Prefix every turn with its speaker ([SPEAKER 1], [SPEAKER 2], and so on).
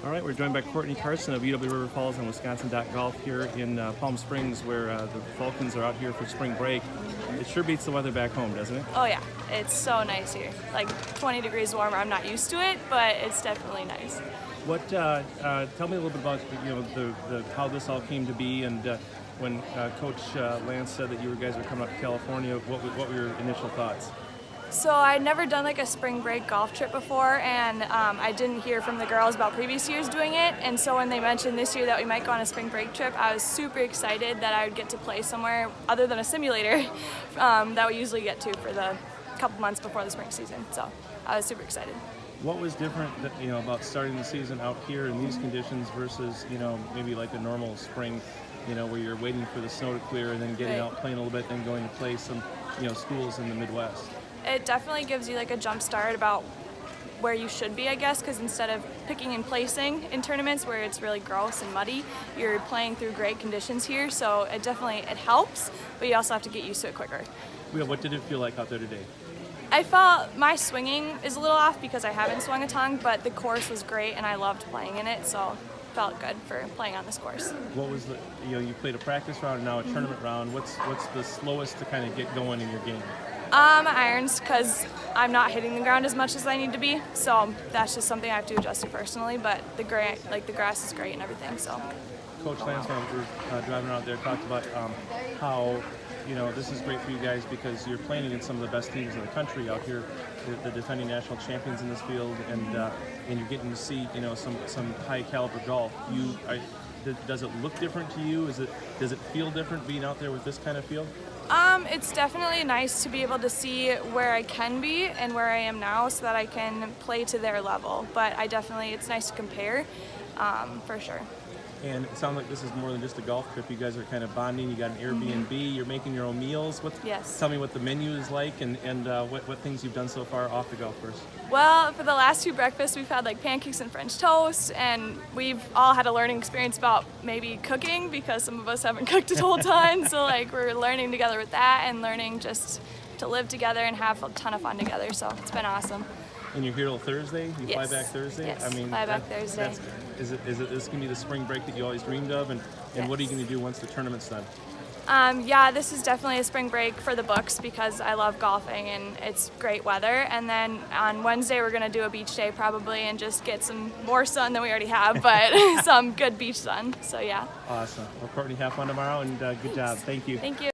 [SPEAKER 1] All right, we're joined by Courtney Carson of UW River Falls and Wisconsin.golf here in Palm Springs, where the Falcons are out here for spring break. It sure beats the weather back home, doesn't it?
[SPEAKER 2] Oh yeah, it's so nice here. Like 20 degrees warmer. I'm not used to it, but it's definitely nice.
[SPEAKER 1] What? Tell me a little bit about the how this all came to be, and when Coach Lance said that you guys were coming up to California. What were your initial thoughts?
[SPEAKER 2] So I'd never done like a spring break golf trip before, and I didn't hear from the girls about previous years doing it. And so when they mentioned this year that we might go on a spring break trip, I was super excited that I would get to play somewhere other than a simulator that we usually get to for the couple months before the spring season. So I was super excited.
[SPEAKER 1] What was different, about starting the season out here in these conditions versus, maybe like a normal spring, where you're waiting for the snow to clear and then getting out playing a little bit, then going to play some, schools in the Midwest?
[SPEAKER 2] It definitely gives you like a jump start about where you should be, I guess, because instead of picking and placing in tournaments where it's really gross and muddy, you're playing through great conditions here. So it helps, but you also have to get used to it quicker.
[SPEAKER 1] Yeah, what did it feel like out there today?
[SPEAKER 2] I felt my swinging is a little off because I haven't swung a ton, but the course was great and I loved playing in it, so felt good for playing on this course.
[SPEAKER 1] What was you played a practice round and now a tournament round. What's the slowest to kind of get going in your game?
[SPEAKER 2] Irons, because I'm not hitting the ground as much as I need to be, so that's just something I have to adjust to personally. But the grass is great and everything. So,
[SPEAKER 1] Coach Lance, when we were driving out there, talked about how this is great for you guys because you're playing against some of the best teams in the country out here, the defending national champions in this field, and you're getting to see some high caliber golf. Does it look different to you? Does it feel different being out there with this kind of field?
[SPEAKER 2] It's definitely nice to be able to see where I can be and where I am now so that I can play to their level. But it's nice to compare, for sure.
[SPEAKER 1] And it sounds like this is more than just a golf trip. You guys are kind of bonding. You got an Airbnb. You're making your own meals.
[SPEAKER 2] Yes.
[SPEAKER 1] Tell me what the menu is like and what things you've done so far off the golf course.
[SPEAKER 2] Well, for the last two breakfasts, we've had like pancakes and French toast, and we've all had a learning experience about maybe cooking because some of us haven't cooked a whole ton. So we're learning together with that and learning just to live together and have a ton of fun together. So it's been awesome.
[SPEAKER 1] And you're here till Thursday? You
[SPEAKER 2] Yes.
[SPEAKER 1] fly back Thursday?
[SPEAKER 2] Yes, fly back Thursday.
[SPEAKER 1] Is this going to be the spring break that you always dreamed of? And what are you going to do once the tournament's done?
[SPEAKER 2] This is definitely a spring break for the books because I love golfing and it's great weather. And then on Wednesday, we're going to do a beach day probably and just get some more sun than we already have, but some good beach sun. So, yeah.
[SPEAKER 1] Awesome. Well, Courtney, have fun tomorrow and good job. Thank you.
[SPEAKER 2] Thank you.